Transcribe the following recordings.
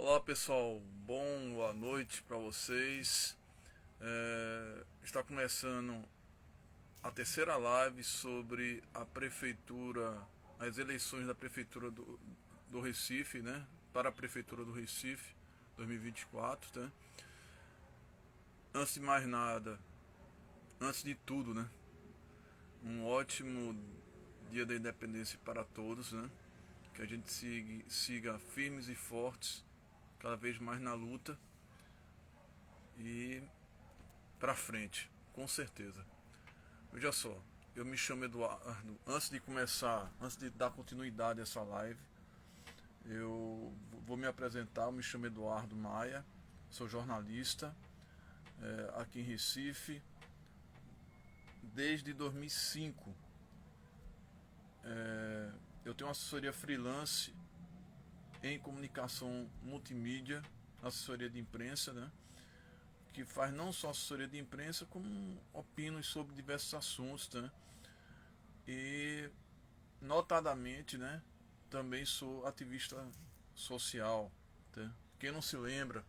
Olá pessoal, boa noite para vocês. Está começando a terceira live sobre a prefeitura, as eleições da prefeitura do Recife, né? Para a prefeitura do Recife 2024, né? Antes de mais nada, antes de tudo, né? Um ótimo dia da independência para todos, né? Que a gente siga firmes e fortes, cada vez mais na luta e pra frente, com certeza. Veja só, eu me chamo Eduardo. Antes de dar continuidade a essa live, eu vou me apresentar. Eu me chamo Eduardo Maia, sou jornalista aqui em Recife desde 2005. Eu tenho uma assessoria freelance em comunicação multimídia, assessoria de imprensa, né? Que faz não só assessoria de imprensa, como opino sobre diversos assuntos, né? E notadamente, né, também sou ativista social, tá? Quem não se lembra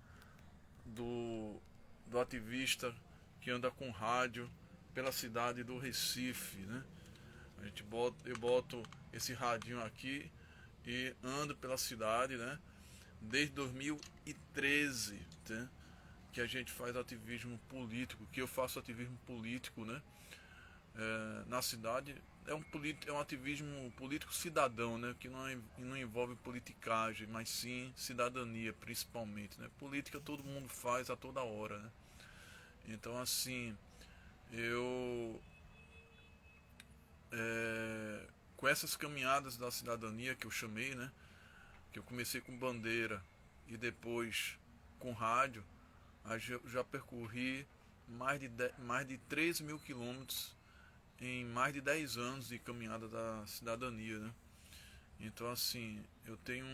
do, do ativista que anda com rádio pela cidade do Recife, né? Eu boto esse radinho aqui e ando pela cidade, né? Desde 2013, tá? Que a gente faz ativismo político, que eu faço ativismo político, né? Na cidade é um ativismo político cidadão, né? Que não envolve politicagem, mas sim cidadania, principalmente, né? Política todo mundo faz a toda hora, né? Então assim, eu com essas caminhadas da cidadania que eu chamei, né? Que eu comecei com bandeira e depois com rádio, já percorri mais de 3 mil quilômetros em mais de 10 anos de caminhada da cidadania, né? Então assim, eu tenho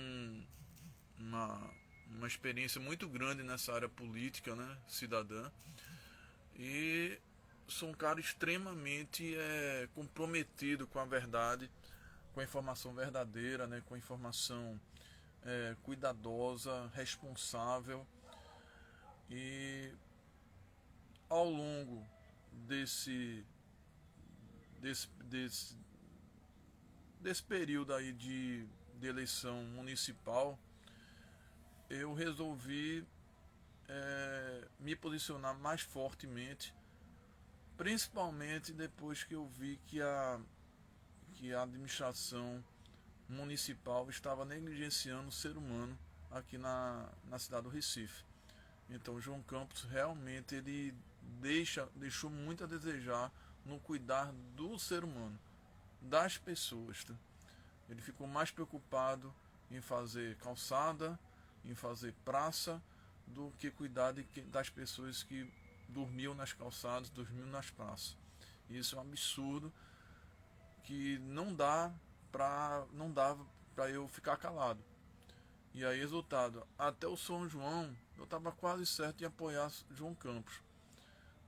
uma, uma experiência muito grande nessa área política, né, cidadã, e sou um cara extremamente comprometido com a verdade, com a informação verdadeira, né, com a informação cuidadosa, responsável. E ao longo desse, desse, desse, desse período aí de eleição municipal, eu resolvi me posicionar mais fortemente, principalmente depois que eu vi que a administração municipal estava negligenciando o ser humano aqui na cidade do Recife. Então João Campos realmente ele deixou muito a desejar no cuidar do ser humano, das pessoas. Tá? Ele ficou mais preocupado em fazer calçada, em fazer praça, do que cuidar das pessoas que dormiam nas calçadas, dormiam nas praças. Isso é um absurdo que não dava para eu ficar calado. E aí, resultado, até o São João, eu estava quase certo em apoiar João Campos.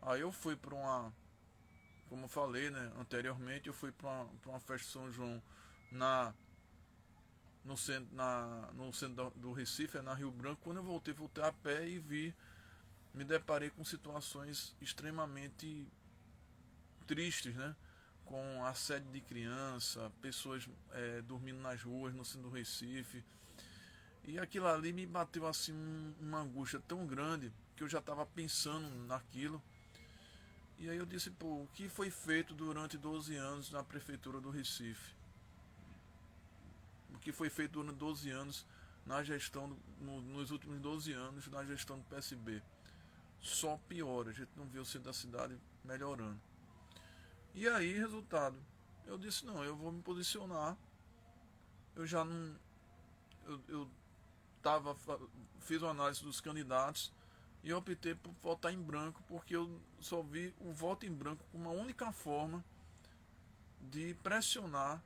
Aí eu fui para como eu falei, né, anteriormente, eu fui para uma festa de São João na no centro do Recife, na Rio Branco. Quando eu voltei a pé e me deparei com situações extremamente tristes, né? Com assédio de criança, pessoas dormindo nas ruas no centro do Recife. E aquilo ali me bateu assim uma angústia tão grande que eu já estava pensando naquilo. E aí eu disse, pô, o que foi feito durante 12 anos na prefeitura do Recife? O que foi feito durante 12 anos na gestão, nos últimos 12 anos na gestão do PSB? Só piora, a gente não vê o centro da cidade melhorando. E aí, resultado, eu disse, não, eu vou me posicionar. Eu já não. Eu tava, fiz uma análise dos candidatos e optei por votar em branco, porque eu só vi o voto em branco como uma única forma de pressionar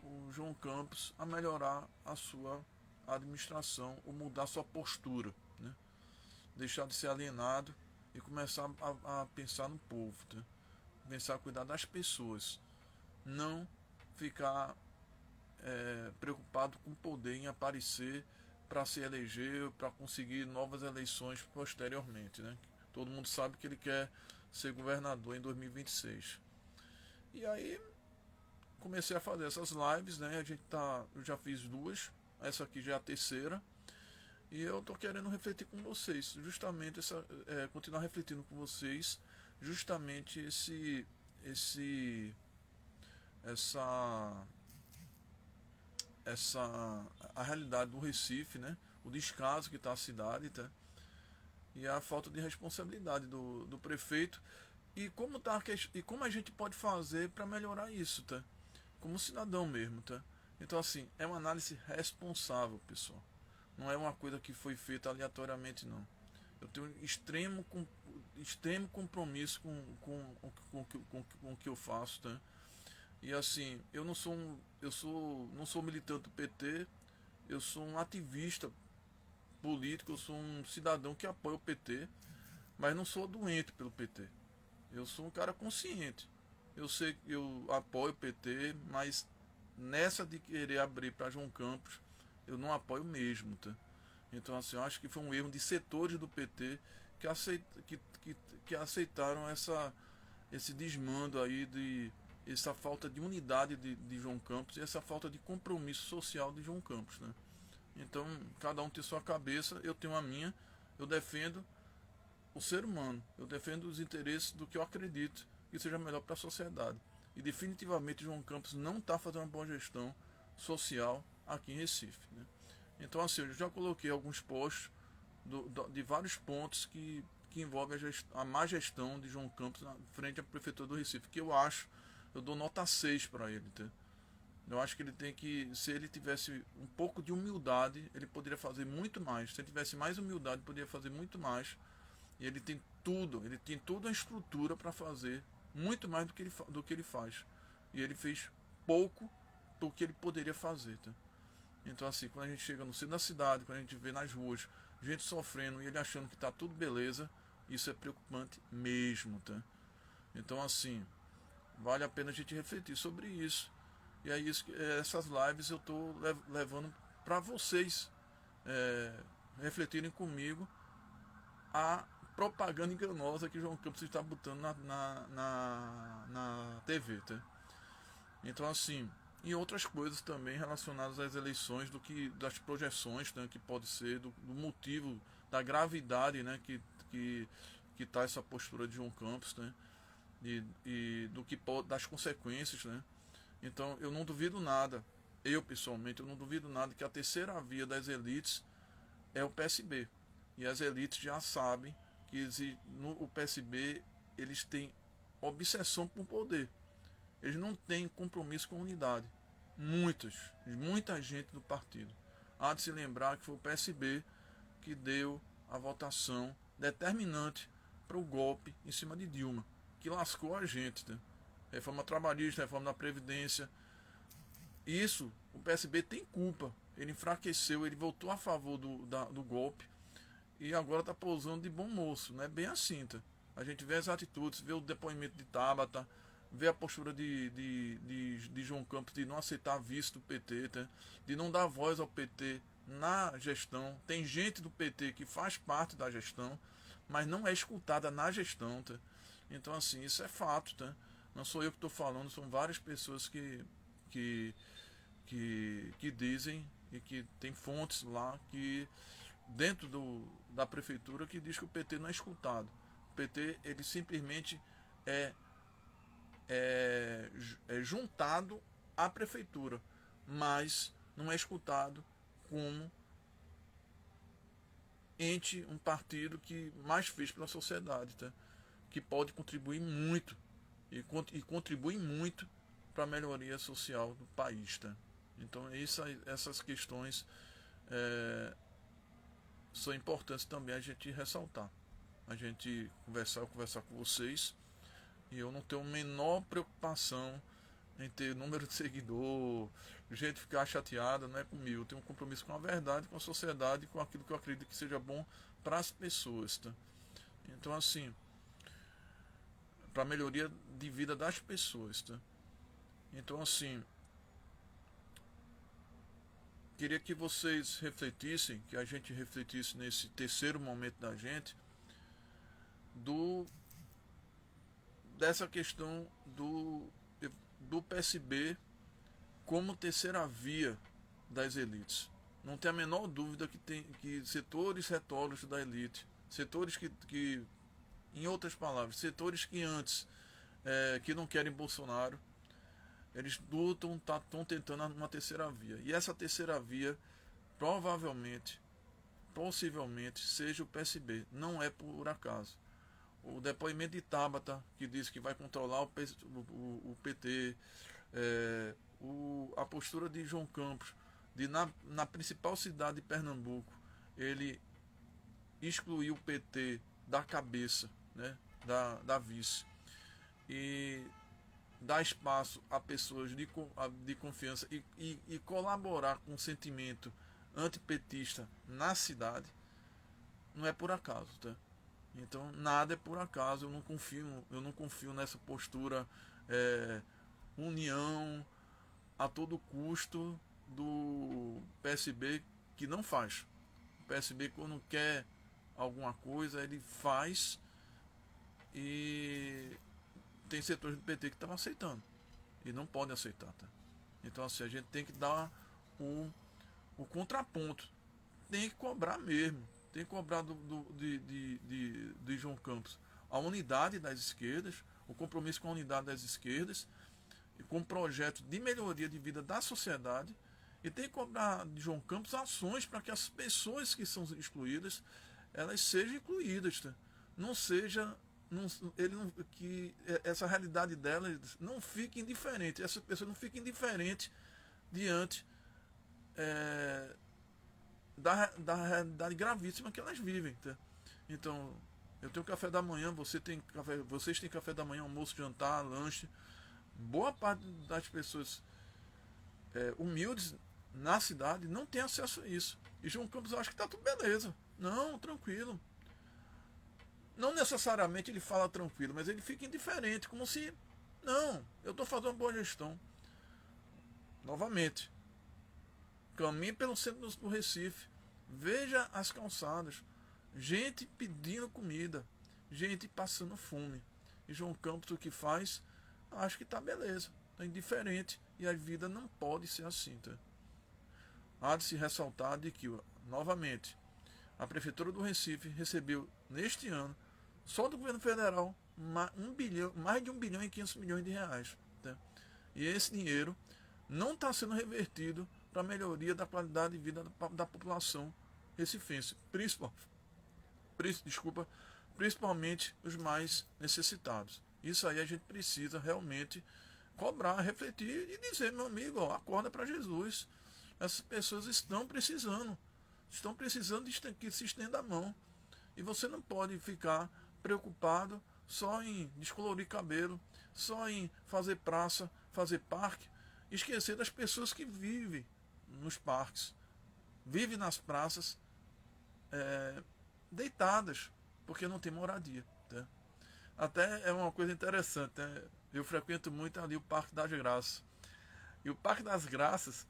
o João Campos a melhorar a sua administração ou mudar sua postura, né? Deixar de ser alienado e começar a pensar no povo, né? Pensar a cuidar das pessoas, não ficar preocupado com o poder em aparecer para se eleger, para conseguir novas eleições posteriormente, né? Todo mundo sabe que ele quer ser governador em 2026. E aí comecei a fazer essas lives, né? Eu já fiz duas, essa aqui já é a terceira. E eu tô querendo refletir com vocês, justamente continuar refletindo com vocês, justamente esse essa a realidade do Recife, né? O descaso que está a cidade, tá? E a falta de responsabilidade do prefeito e como a gente pode fazer para melhorar isso, tá? Como cidadão mesmo, tá? Então assim, é uma análise responsável, pessoal. Não é uma coisa que foi feita aleatoriamente, não. Eu tenho extremo compromisso com o que eu faço, tá? E assim, eu não sou não sou militante do PT, eu sou um ativista político, eu sou um cidadão que apoia o PT, mas não sou doente pelo PT. Eu sou um cara consciente. Eu sei que eu apoio o PT, mas nessa de querer abrir para João Campos, eu não apoio mesmo, tá? Então assim, eu acho que foi um erro de setores do PT que aceitaram esse desmando aí essa falta de unidade de João Campos e essa falta de compromisso social de João Campos, né? Então, cada um tem sua cabeça, eu tenho a minha, eu defendo o ser humano, eu defendo os interesses do que eu acredito que seja melhor para a sociedade. E definitivamente João Campos não está fazendo uma boa gestão social aqui em Recife, né? Então, assim, eu já coloquei alguns posts de vários pontos que envolvem a má gestão de João Campos na frente à Prefeitura do Recife, que eu dou nota 6 para ele, tá? Eu acho que ele tem que, se ele tivesse um pouco de humildade, ele poderia fazer muito mais. Se ele tivesse mais humildade, poderia fazer muito mais. E ele tem toda a estrutura para fazer muito mais do que ele faz. E ele fez pouco do que ele poderia fazer, tá? Então assim, quando a gente chega no centro da cidade, quando a gente vê nas ruas, gente sofrendo e ele achando que está tudo beleza, isso é preocupante mesmo, tá? Então assim, vale a pena a gente refletir sobre isso. E aí essas lives eu estou levando para vocês refletirem comigo a propaganda enganosa que João Campos está botando na TV, tá? Então assim, e outras coisas também relacionadas às eleições, das projeções, né, que pode ser, do motivo, da gravidade, né, que está essa postura de João Campos, né, e do que pode, das consequências, né. Então eu não duvido nada, eu pessoalmente, eu não duvido nada que a terceira via das elites é o PSB. E as elites já sabem que o PSB eles têm obsessão por poder. Eles não têm compromisso com a unidade. Muita gente do partido. Há de se lembrar que foi o PSB que deu a votação determinante para o golpe em cima de Dilma, que lascou a gente, né? Reforma trabalhista, reforma da Previdência. Isso, o PSB tem culpa. Ele enfraqueceu, ele voltou a favor do golpe e agora está pousando de bom moço. Não é bem assim, tá? A gente vê as atitudes, vê o depoimento de Tabata, vê a postura de João Campos de não aceitar vice do PT, tá? De não dar voz ao PT na gestão. Tem gente do PT que faz parte da gestão, mas não é escutada na gestão, tá? Então assim, isso é fato, tá? Não sou eu que estou falando, são várias pessoas que, que dizem e que tem fontes lá que dentro da prefeitura que diz que o PT não é escutado. O PT ele simplesmente é, é juntado à prefeitura, mas não é escutado como um partido que mais fez pela sociedade, tá? Que pode contribuir muito e contribui muito para a melhoria social do país, tá? Então essas questões são importantes também a gente ressaltar, a gente conversar com vocês, e eu não tenho a menor preocupação em ter número de seguidor, gente ficar chateada, não é comigo. Eu tenho um compromisso com a verdade, com a sociedade, com aquilo que eu acredito que seja bom para as pessoas, tá? Então assim, para a melhoria de vida das pessoas, tá? Então assim, queria que vocês refletissem, que a gente refletisse nesse terceiro momento da gente, dessa questão do PSB como terceira via das elites. Não tem a menor dúvida que setores retóricos da elite, setores que em outras palavras, setores que antes que não querem Bolsonaro, eles lutam, estão tentando uma terceira via. E essa terceira via possivelmente seja o PSB. Não é por acaso. O depoimento de Tabata, que diz que vai controlar o PT, a postura de João Campos, de na principal cidade de Pernambuco, ele excluiu o PT da cabeça, né, da vice, e dar espaço a pessoas de confiança e colaborar com o sentimento antipetista na cidade, não é por acaso, tá? Então nada é por acaso. Eu não confio nessa postura união a todo custo do PSB, que não faz. O PSB, quando quer alguma coisa, ele faz, e tem setores do PT que estão aceitando e não podem aceitar, tá? Então assim, a gente tem que dar o contraponto, tem que cobrar mesmo, tem que cobrar de João Campos a unidade das esquerdas, o compromisso com a unidade das esquerdas, e com um projeto de melhoria de vida da sociedade, e tem que cobrar de João Campos ações para que as pessoas que são excluídas, elas sejam incluídas, tá? Não seja que essa realidade delas não fique indiferente, essa pessoa não fique indiferente diante da realidade gravíssima que elas vivem, tá? Então, eu tenho café da manhã, vocês têm café da manhã, almoço, jantar, lanche. Boa parte das pessoas humildes na cidade não tem acesso a isso. E João Campos acha que está tudo beleza. Não, tranquilo. Não necessariamente ele fala tranquilo, mas ele fica indiferente, como se, não, eu estou fazendo uma boa gestão. Novamente, caminhe pelo centro do Recife, veja as calçadas, gente pedindo comida, gente passando fome. E João Campos o que faz? Acho que está beleza, está indiferente, e a vida não pode ser assim, tá? Há de se ressaltar de que, novamente, a Prefeitura do Recife recebeu neste ano, só do governo federal, mais de 1 bilhão e 500 milhões de reais. Tá? E esse dinheiro não está sendo revertido para a melhoria da qualidade de vida da população recifense, principalmente os mais necessitados. Isso aí a gente precisa realmente cobrar, refletir e dizer, meu amigo, ó, acorda para Jesus. Essas pessoas estão precisando que se estenda a mão. E você não pode ficar preocupado só em descolorir cabelo, só em fazer praça, fazer parque, esquecer das pessoas que vivem nos parques, vivem nas praças, deitadas, porque não tem moradia. Tá? Até é uma coisa interessante, né? Eu frequento muito ali o Parque das Graças. E o Parque das Graças,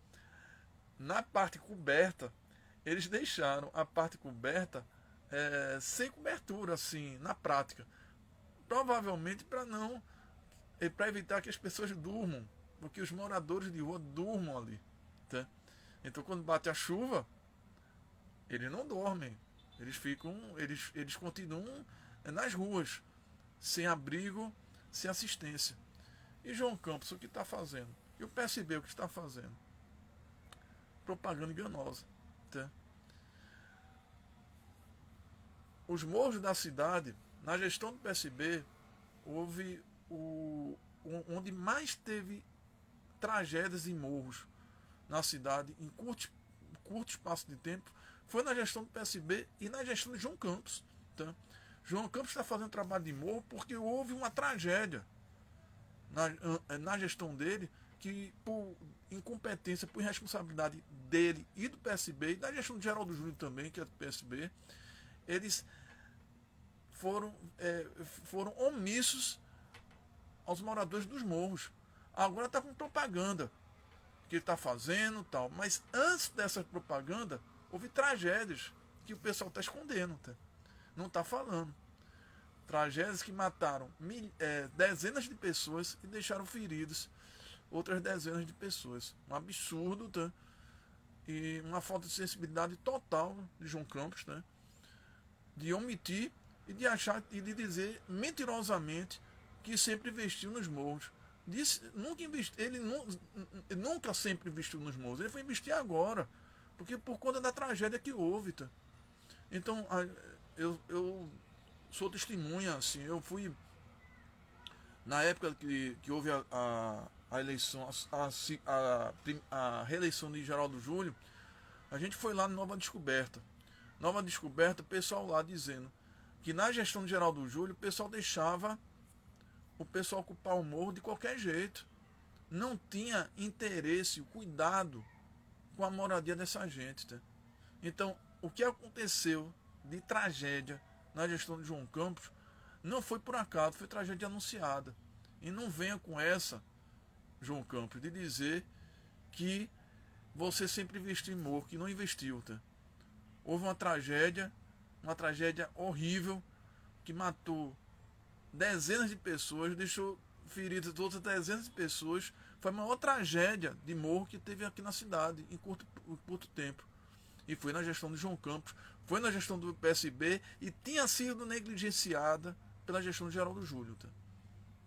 na parte coberta, eles deixaram a parte coberta sem cobertura, assim, na prática. Provavelmente para evitar que as pessoas durmam, porque os moradores de rua durmam ali. Tá? Então quando bate a chuva, eles não dormem. Eles continuam nas ruas, sem abrigo, sem assistência. E João Campos o que está fazendo? E o PSB o que está fazendo? Propaganda enganosa. Tá? Os morros da cidade, na gestão do PSB, houve onde mais teve tragédias em morros na cidade em curto espaço de tempo, foi na gestão do PSB e na gestão de João Campos. Tá? João Campos está fazendo trabalho de morro porque houve uma tragédia na gestão dele, que por incompetência, por irresponsabilidade dele e do PSB, e da gestão de Geraldo Júnior também, que é do PSB, eles foram omissos aos moradores dos morros. Agora está com propaganda, que ele está fazendo, tal. Mas antes dessa propaganda, houve tragédias que o pessoal está escondendo, tá? Não está falando. Tragédias que mataram dezenas de pessoas e deixaram feridos outras dezenas de pessoas. Um absurdo, tá? E uma falta de sensibilidade total de João Campos, né? De omitir e de achar e de dizer mentirosamente que sempre investiu nos morros. Ele nunca sempre investiu nos morros. Ele foi investir agora, porque por conta da tragédia que houve, tá? Então eu sou testemunha, assim, eu fui na época que houve a eleição, a reeleição de Geraldo Júlio, a gente foi lá no Nova Descoberta. Nova Descoberta, o pessoal lá dizendo que na gestão de Geraldo Júlio, o pessoal deixava o pessoal ocupar o morro de qualquer jeito. Não tinha interesse, o cuidado com a moradia dessa gente. Tá? Então, o que aconteceu de tragédia na gestão de João Campos não foi por acaso, foi tragédia anunciada. E não venha com essa, João Campos, de dizer que você sempre investiu em morro, que não investiu. Tá? Houve uma tragédia horrível, que matou dezenas de pessoas, deixou feridas outras dezenas de pessoas. Foi a maior tragédia de morro que teve aqui na cidade em curto tempo. E foi na gestão de João Campos, foi na gestão do PSB e tinha sido negligenciada pela gestão de Geraldo Júlio. Tá?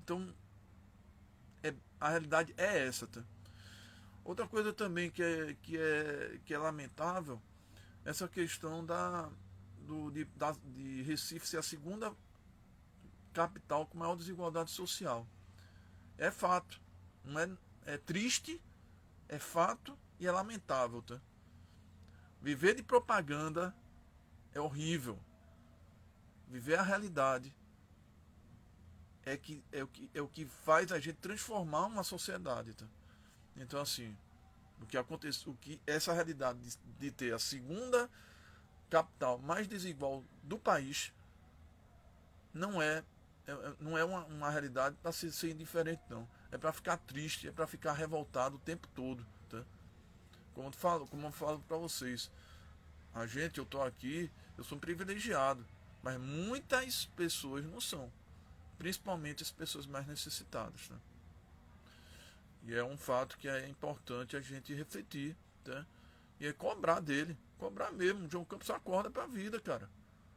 Então, a realidade é essa. Tá? Outra coisa também que é lamentável, essa questão de Recife ser a segunda capital com maior desigualdade social. É fato. Não é triste, é fato e é lamentável. Tá? Viver de propaganda é horrível. Viver a realidade é o que faz a gente transformar uma sociedade. Tá? Então, assim, essa realidade de ter a segunda capital mais desigual do país não é uma realidade para ser indiferente, não. É para ficar triste, é para ficar revoltado o tempo todo. Tá? Como eu falo para vocês, eu estou aqui, eu sou um privilegiado, mas muitas pessoas não são, principalmente as pessoas mais necessitadas. Né? E é um fato que é importante a gente refletir, tá? E é cobrar dele, cobrar mesmo. O João Campos acorda para a vida, cara.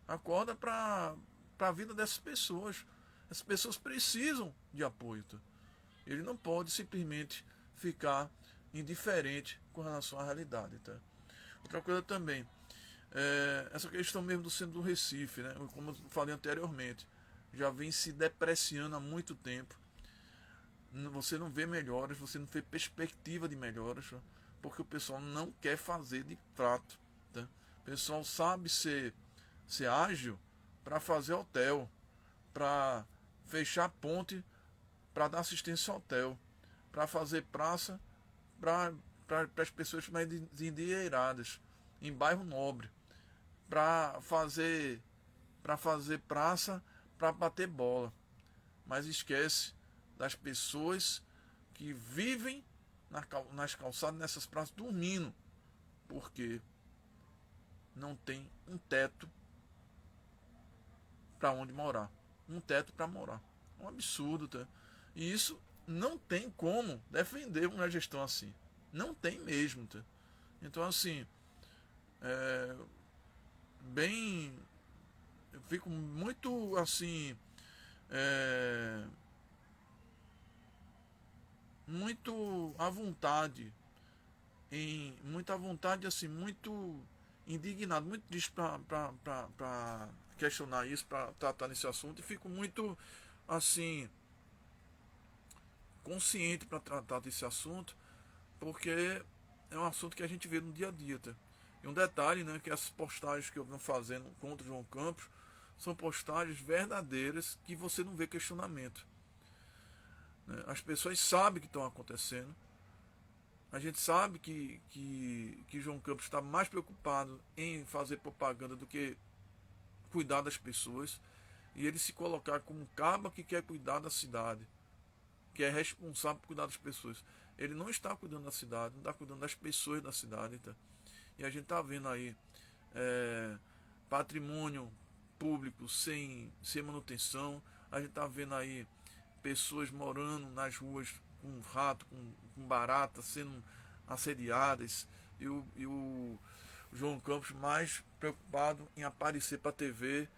Acorda para a vida dessas pessoas. Essas pessoas precisam de apoio. Tá? Ele não pode simplesmente ficar indiferente com relação à realidade. Tá? Outra coisa também, essa questão mesmo do centro do Recife, né? Como eu falei anteriormente, já vem se depreciando há muito tempo. Você não vê melhoras, você não vê perspectiva de melhoras, porque o pessoal não quer fazer de fato. Tá? O pessoal sabe ser ágil para fazer hotel, para fechar ponte, para dar assistência ao hotel, para fazer praça para as pessoas mais endinheiradas, em bairro nobre, para fazer praça para bater bola, mas esquece das pessoas que vivem nas calçadas, nessas praças, dormindo, porque não tem um teto para onde morar, um teto para morar. É um absurdo, tá? E isso não tem como defender uma gestão assim, não tem mesmo, tá? Então, assim, eu fico muito assim, muito à vontade, muita vontade, assim, muito indignado, muito triste para questionar isso, para tratar nesse assunto, e fico muito assim consciente para tratar desse assunto, porque é um assunto que a gente vê no dia a dia. Tá? E um detalhe, né, que essas postagens que eu venho fazendo contra o João Campos são postagens verdadeiras que você não vê questionamento. Né? As pessoas sabem o que estão acontecendo. A gente sabe que João Campos está mais preocupado em fazer propaganda do que cuidar das pessoas. E ele se colocar como um caba que quer cuidar da cidade, que é responsável por cuidar das pessoas. Ele não está cuidando da cidade, não está cuidando das pessoas da cidade. Tá? E a gente está vendo aí patrimônio público sem manutenção. A gente está vendo aí pessoas morando nas ruas com rato, com barata, sendo assediadas. E o João Campos mais preocupado em aparecer para a TV,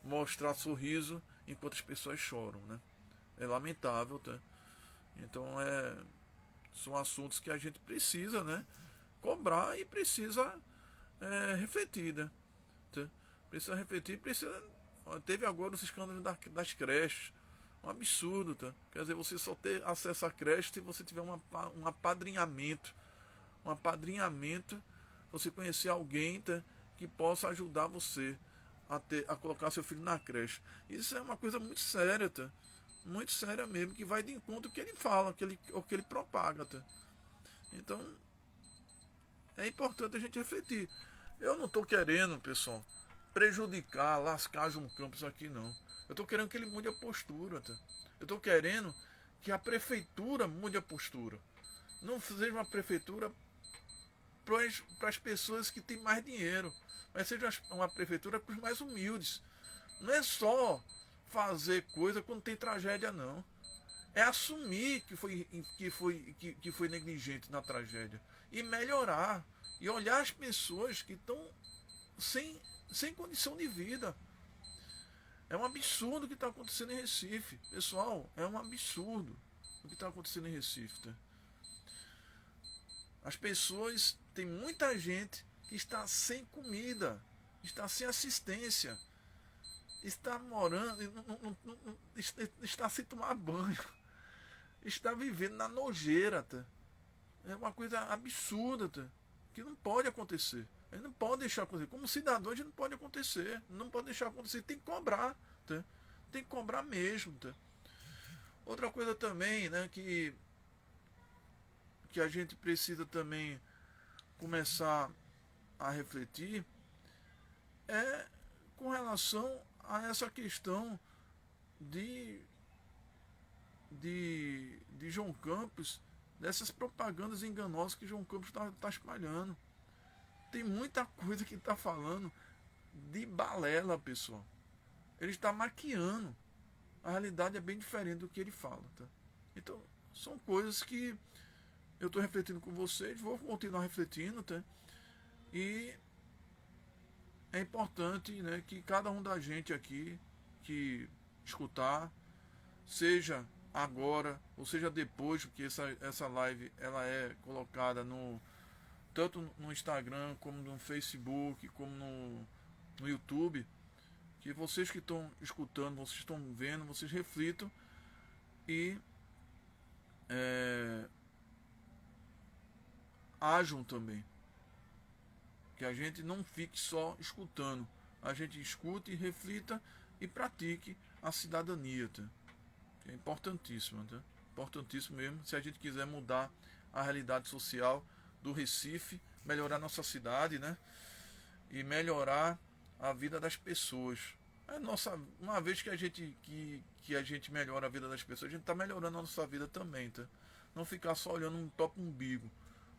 mostrar sorriso enquanto as pessoas choram, né? É lamentável, tá? Então são assuntos que a gente precisa, né, cobrar e precisa refletir, né? Tá? Precisa refletir, teve agora os escândalos das creches, um absurdo, tá? Quer dizer, você só ter acesso à creche se você tiver um apadrinhamento, você conhecer alguém, tá, que possa ajudar você a colocar seu filho na creche. Isso é uma coisa muito séria, tá? Muito séria mesmo, que vai de encontro ao que ele fala, o que ele propaga, tá? Então, é importante a gente refletir. Eu não estou querendo, pessoal, prejudicar, lascar João Campos aqui, não. Eu estou querendo que ele mude a postura, tá? Eu estou querendo que a prefeitura mude a postura. Não seja uma prefeitura para as pessoas que têm mais dinheiro, mas seja uma prefeitura para os mais humildes. Não é só fazer coisa quando tem tragédia, não. É assumir que foi negligente na tragédia e melhorar e olhar as pessoas que estão sem condição de vida. É um absurdo o que está acontecendo em Recife, pessoal. É um absurdo o que está acontecendo em Recife. Tá? As pessoas, tem muita gente que está sem comida, está sem assistência, está morando, está sem tomar banho, está vivendo na nojeira. Tá? É uma coisa absurda, tá? Que não pode acontecer. A gente não pode deixar acontecer. Como cidadão, a gente não pode acontecer. Não pode deixar acontecer. Tem que cobrar. Tá? Tem que cobrar mesmo. Tá? Outra coisa também, né, que a gente precisa também começar a refletir é com relação a essa questão de João Campos, dessas propagandas enganosas que João Campos está espalhando. Tem muita coisa que está falando de balela, pessoal. Ele está maquiando. A realidade é bem diferente do que ele fala. Tá? Então, são coisas que eu estou refletindo com vocês, vou continuar refletindo, tá? E é importante, né, que cada um da gente aqui que escutar, seja agora ou seja depois, porque essa live ela é colocada tanto no Instagram como no Facebook, como no YouTube, que vocês que estão escutando, vocês estão vendo, vocês reflitam e ajam também. Que a gente não fique só escutando. A gente escute, reflita e pratique a cidadania. Tá? Que é importantíssimo. Tá? Importantíssimo mesmo. Se a gente quiser mudar a realidade social do Recife, melhorar nossa cidade, né? E melhorar a vida das pessoas. Uma vez que a gente melhora a vida das pessoas, a gente está melhorando a nossa vida também. Tá? Não ficar só olhando um próprio umbigo.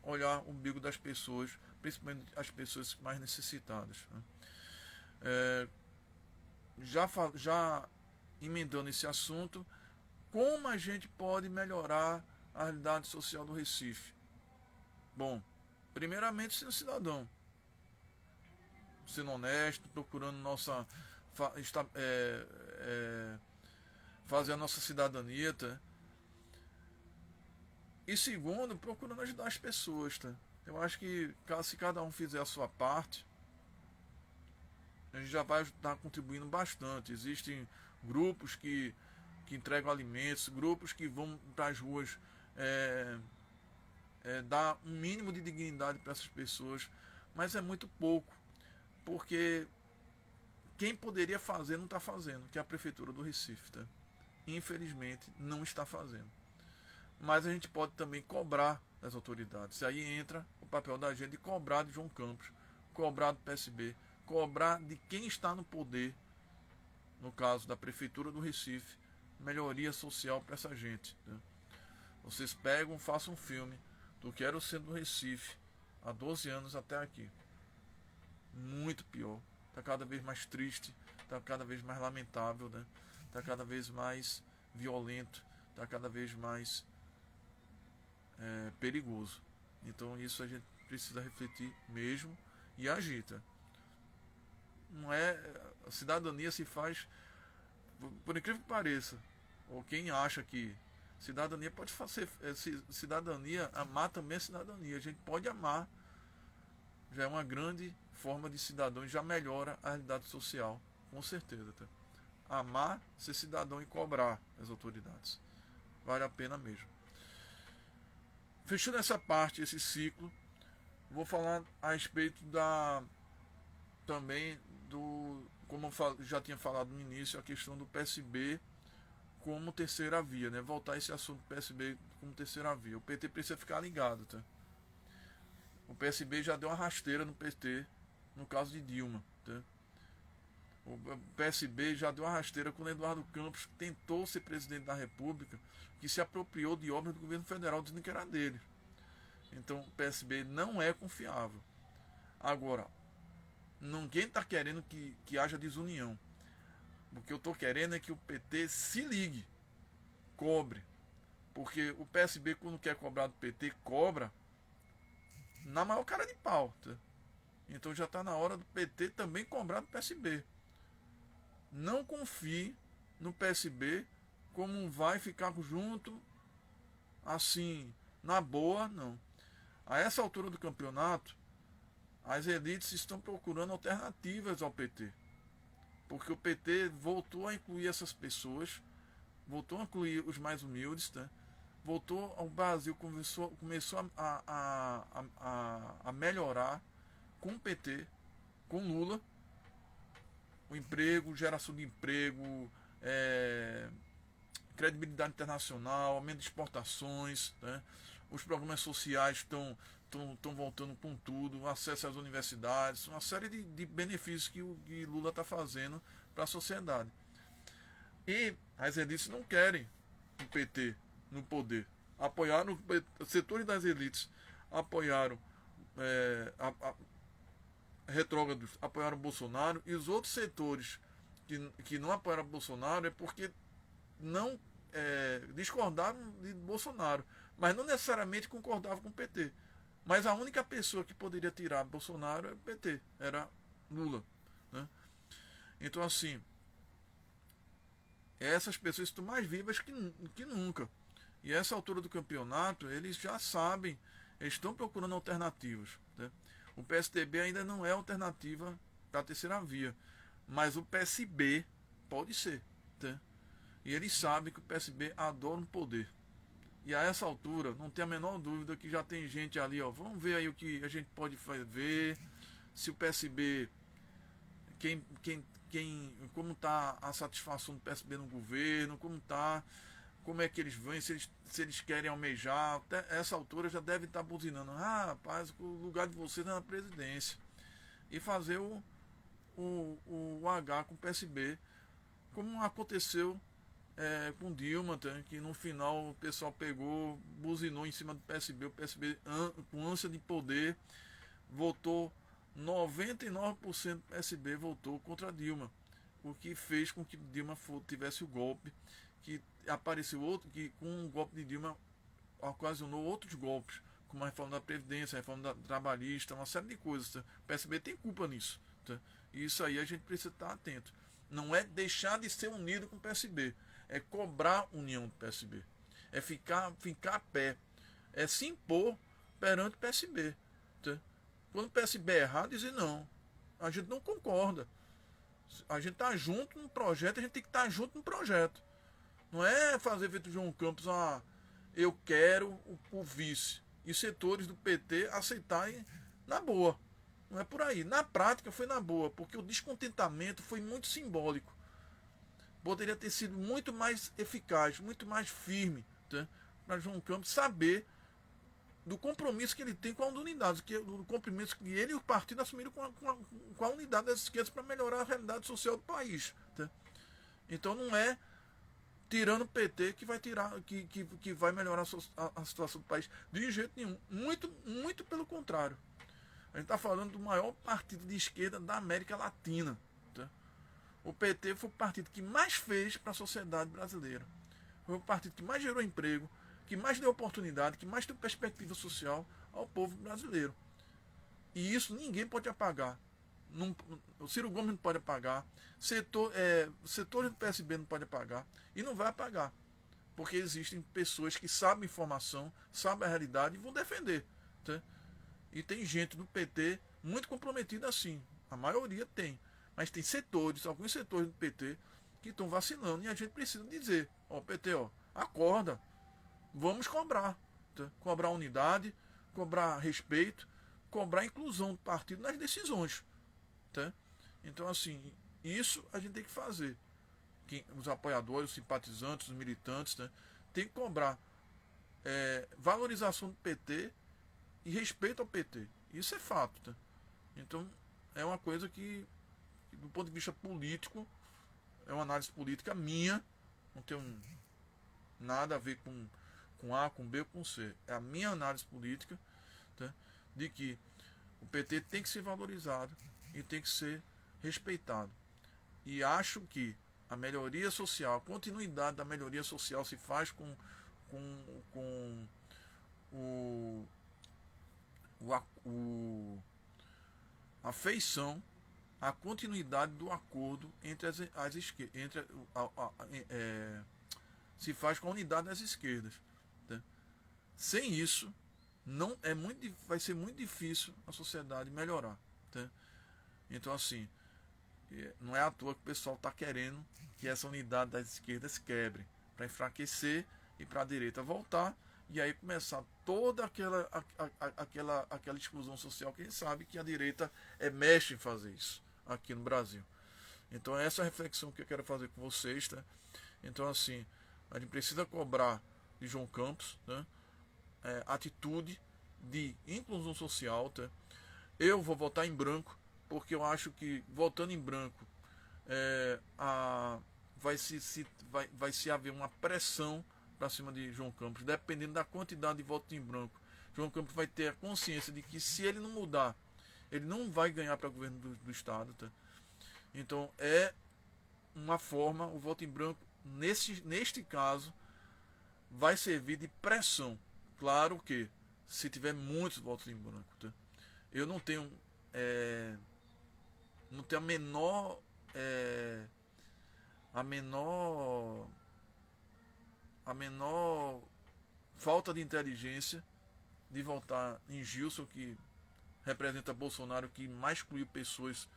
Olhar o umbigo das pessoas, principalmente as pessoas mais necessitadas. Né? Já emendando esse assunto, como a gente pode melhorar a realidade social do Recife? Bom, primeiramente sendo cidadão, sendo honesto, procurando fazer a nossa cidadania, tá? E segundo, procurando ajudar as pessoas, tá? Eu acho que se cada um fizer a sua parte, a gente já vai estar contribuindo bastante. Existem grupos que entregam alimentos, grupos que vão para as ruas dar um mínimo de dignidade para essas pessoas, mas é muito pouco, porque quem poderia fazer não está fazendo, que é a Prefeitura do Recife, tá? Infelizmente não está fazendo. Mas a gente pode também cobrar das autoridades. Aí entra o papel da gente de cobrar de João Campos, cobrar do PSB, cobrar de quem está no poder, no caso da Prefeitura do Recife, melhoria social para essa gente. Né? Vocês pegam, façam um filme do que era o centro do Recife há 12 anos até aqui. Muito pior. Está cada vez mais triste, está cada vez mais lamentável, né? Está cada vez mais violento, está cada vez mais perigoso. Então isso a gente precisa refletir mesmo e agir. Tá? Não é, a cidadania se faz, por incrível que pareça, ou quem acha que cidadania pode fazer, cidadania, amar também é cidadania. A gente pode amar, já é uma grande forma de cidadão e já melhora a realidade social, com certeza. Tá? Amar, ser cidadão e cobrar as autoridades. Vale a pena mesmo. Fechando essa parte, esse ciclo, vou falar a respeito também como eu já tinha falado no início, a questão do PSB como terceira via, né? Voltar esse assunto do PSB como terceira via. O PT precisa ficar ligado, tá? O PSB já deu uma rasteira no PT no caso de Dilma, tá? O PSB já deu uma rasteira quando Eduardo Campos tentou ser presidente da República, que se apropriou de obras do governo federal dizendo que era dele. Então o PSB não é confiável. Agora, ninguém está querendo que haja desunião. O que eu estou querendo é que o PT se ligue, cobre. Porque o PSB, quando quer cobrar do PT, cobra na maior cara de pau. Tá? Então já está na hora do PT também cobrar do PSB. Não confie no PSB como vai ficar junto, assim, na boa, não. A essa altura do campeonato, as elites estão procurando alternativas ao PT. Porque o PT voltou a incluir essas pessoas, voltou a incluir os mais humildes, tá? Voltou ao Brasil, começou a melhorar com o PT, com Lula, o emprego, geração de emprego, credibilidade internacional, aumento de exportações, né? Os programas sociais estão voltando com tudo, acesso às universidades, uma série de benefícios que Lula está fazendo para a sociedade. E as elites não querem o PT no poder. Apoiaram, setores das elites apoiaram retrógrados, apoiaram Bolsonaro, e os outros setores que não apoiaram Bolsonaro é porque não discordaram de Bolsonaro, mas não necessariamente concordavam com o PT. Mas a única pessoa que poderia tirar Bolsonaro era o PT, era Lula. Né? Então, assim, essas pessoas estão mais vivas que nunca. E a essa altura do campeonato, eles já sabem, eles estão procurando alternativas. Né? O PSDB ainda não é alternativa para a terceira via, mas o PSB pode ser. Tá? E eles sabem que o PSB adora um poder. E a essa altura, não tem a menor dúvida que já tem gente ali, ó. Vamos ver aí o que a gente pode ver. Se o PSB. Como está a satisfação do PSB no governo, como é que eles vêm, se eles querem almejar. Até essa altura já deve estar buzinando. Ah, rapaz, o lugar de vocês é na presidência. E fazer o H com o PSB, como aconteceu com Dilma, que no final o pessoal pegou, buzinou em cima do PSB, o PSB com ânsia de poder votou, 99% do PSB votou contra Dilma, o que fez com que Dilma tivesse o golpe, que apareceu outro, que com o golpe de Dilma ocasionou outros golpes, como a reforma da Previdência, a reforma trabalhista, uma série de coisas. Tá? O PSB tem culpa nisso. Tá? E isso aí a gente precisa estar atento. Não é deixar de ser unido com o PSB, é cobrar união do PSB, é ficar a pé, é se impor perante o PSB. Tá? Quando o PSB errar, dizer não, a gente não concorda, a gente está junto no projeto, a gente tem que estar junto no projeto. Não é fazer feito João Campos, eu quero o vice, e setores do PT aceitarem na boa. Não é por aí. Na prática foi na boa, porque o descontentamento foi muito simbólico. Poderia ter sido muito mais eficaz, muito mais firme, tá? Para João Campos saber do compromisso que ele tem com a unidade, do compromisso que ele e o partido assumiram com a unidade das esquerdas para melhorar a realidade social do país. Tá? Então não é tirando o PT que vai tirar, que vai melhorar a situação do país. De jeito nenhum. Muito, muito pelo contrário. A gente está falando do maior partido de esquerda da América Latina. Tá? O PT foi o partido que mais fez para a sociedade brasileira. Foi o partido que mais gerou emprego, que mais deu oportunidade, que mais deu perspectiva social ao povo brasileiro. E isso ninguém pode apagar. O Ciro Gomes não pode apagar, setores do PSB não pode apagar, e não vai apagar. Porque existem pessoas que sabem informação, sabem a realidade e vão defender. Tá? E tem gente do PT muito comprometida assim. A maioria tem. Mas tem setores, alguns setores do PT, que estão vacilando. E a gente precisa dizer, ó, PT, ó, acorda. Vamos cobrar. Tá? Cobrar unidade, cobrar respeito, cobrar a inclusão do partido nas decisões. Tá? Então, assim, isso a gente tem que fazer. Os apoiadores, os simpatizantes, os militantes, né, tem que cobrar valorização do PT e respeito ao PT. Isso é fato. Tá? Então, é uma coisa que, do ponto de vista político, é uma análise política minha, não tem nada a ver com A, com B ou com C. É a minha análise política, tá? De que o PT tem que ser valorizado e tem que ser respeitado. E acho que a melhoria social, a continuidade da melhoria social se faz com a feição, a continuidade do acordo entre as esquerdas, se faz com a unidade das esquerdas. Tá? Sem isso, vai ser muito difícil a sociedade melhorar. Tá? Então, assim, não é à toa que o pessoal está querendo que essa unidade das esquerdas quebre, para enfraquecer e para a direita voltar, e aí começar toda aquela exclusão social que a gente sabe que a direita é mestre em fazer isso aqui no Brasil. Então, essa é a reflexão que eu quero fazer com vocês. Tá? Então, assim, a gente precisa cobrar de João Campos, né, atitude de inclusão social. Tá? Eu vou votar em branco, porque eu acho que votando em branco vai se haver uma pressão para cima de João Campos, dependendo da quantidade de votos em branco. João Campos vai ter a consciência de que se ele não mudar, ele não vai ganhar para o governo do estado. Tá? Então é uma forma, o voto em branco neste caso vai servir de pressão. Claro que se tiver muitos votos em branco, tá? Eu não tenho a menor falta de inteligência de votar em Gilson, que representa Bolsonaro, que mais excluiu pessoas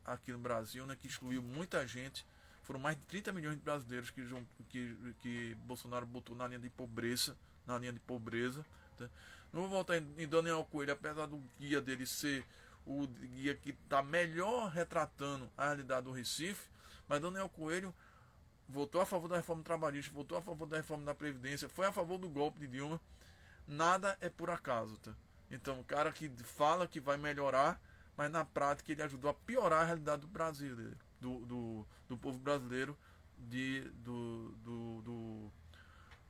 aqui no Brasil, né, que excluiu muita gente. Foram mais de 30 milhões de brasileiros que Bolsonaro botou na linha de pobreza. Tá? Não vou votar em Daniel Coelho, apesar do guia dele ser o guia que está melhor retratando a realidade do Recife, mas Daniel Coelho votou a favor da reforma trabalhista, votou a favor da reforma da Previdência, foi a favor do golpe de Dilma. Nada é por acaso. Tá? Então, o cara que fala que vai melhorar, mas na prática ele ajudou a piorar a realidade do Brasil, do povo brasileiro,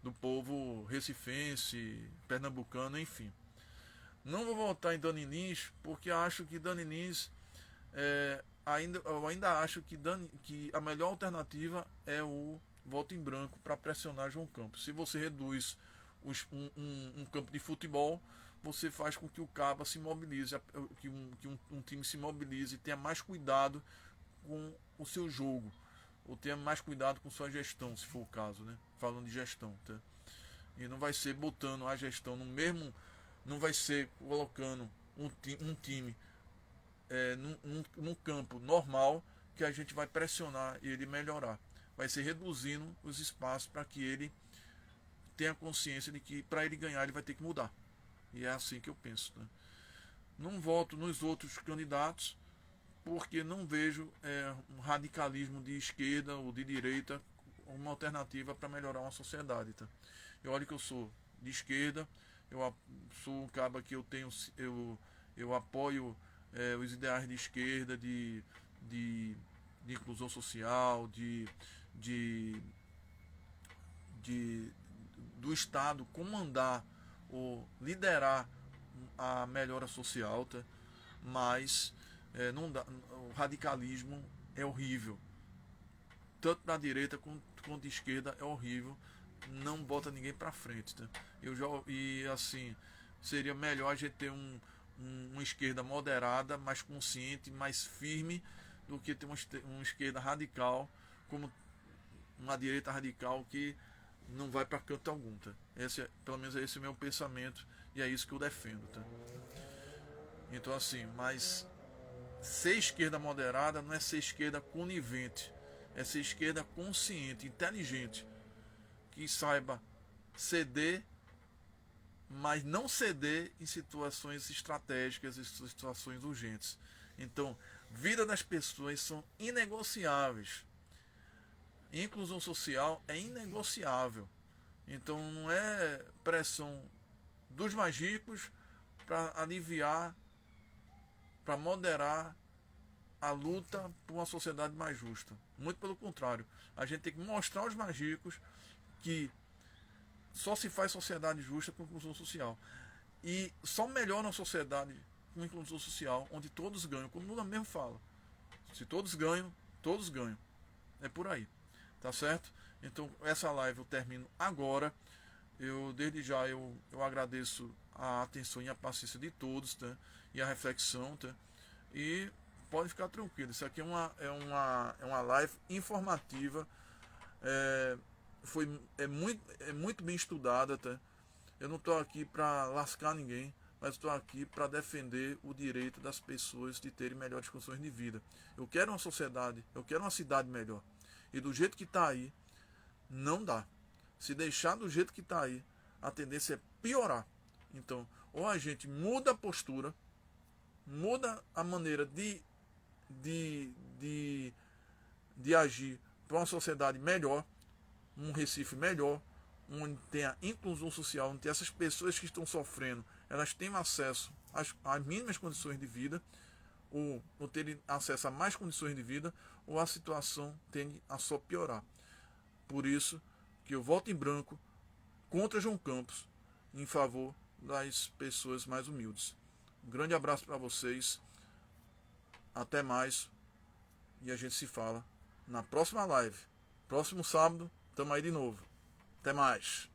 do povo recifense, pernambucano, enfim. Não vou votar em Dani Lins, porque acho que Dani Lins eu ainda acho que a melhor alternativa é o voto em branco para pressionar João Campos. Se você reduz um campo de futebol, você faz com que o cabo se mobilize, que um time se mobilize e tenha mais cuidado com o seu jogo, ou tenha mais cuidado com sua gestão, se for o caso, né? Falando de gestão, tá? E não vai ser botando a gestão no mesmo, não vai ser colocando um time num campo normal que a gente vai pressionar ele melhorar. Vai ser reduzindo os espaços para que ele tenha consciência de que para ele ganhar ele vai ter que mudar. E é assim que eu penso. Né? Não voto nos outros candidatos porque não vejo um radicalismo de esquerda ou de direita uma alternativa para melhorar uma sociedade. Tá? Eu olho que eu sou de esquerda, eu sou um cara que eu apoio os ideais de esquerda, de inclusão social, de de, do Estado comandar ou liderar a melhora social, tá? Mas não dá, o radicalismo é horrível. Tanto na direita quanto na esquerda é horrível. Não bota ninguém pra frente, tá? E assim, seria melhor a gente ter uma esquerda moderada, mais consciente, mais firme, do que ter uma esquerda radical, como uma direita radical que não vai para canto algum, tá? Pelo menos esse é o meu pensamento e é isso que eu defendo, tá? Então assim, mas ser esquerda moderada não é ser esquerda conivente, é ser esquerda consciente, inteligente, que saiba ceder, mas não ceder em situações estratégicas e situações urgentes. Então, vida das pessoas são inegociáveis. Inclusão social é inegociável. Então, não é pressão dos mais ricos para aliviar, para moderar a luta por uma sociedade mais justa. Muito pelo contrário. A gente tem que mostrar aos mais ricos que só se faz sociedade justa com inclusão social. E só melhora uma sociedade com inclusão social, onde todos ganham, como o Lula mesmo fala. Se todos ganham, todos ganham. É por aí. Tá certo? Então, essa live eu termino agora. Desde já, eu agradeço a atenção e a paciência de todos, tá? E a reflexão, tá? E pode ficar tranquilo. Isso aqui é uma live informativa. É muito bem estudada, tá? Eu não estou aqui para lascar ninguém, mas estou aqui para defender o direito das pessoas de terem melhores condições de vida. Eu quero uma sociedade, eu quero uma cidade melhor. E do jeito que está aí, não dá. Se deixar do jeito que está aí, a tendência é piorar. Então, ou a gente muda a postura, muda a maneira de agir para uma sociedade melhor, um Recife melhor, onde tem a inclusão social, onde tem essas pessoas que estão sofrendo, elas tenham acesso às mínimas condições de vida, ou terem acesso a mais condições de vida, ou a situação tende a só piorar. Por isso que eu voto em branco contra João Campos, em favor das pessoas mais humildes. Um grande abraço para vocês, até mais, e a gente se fala na próxima live. Próximo sábado, estamos aí de novo. Até mais.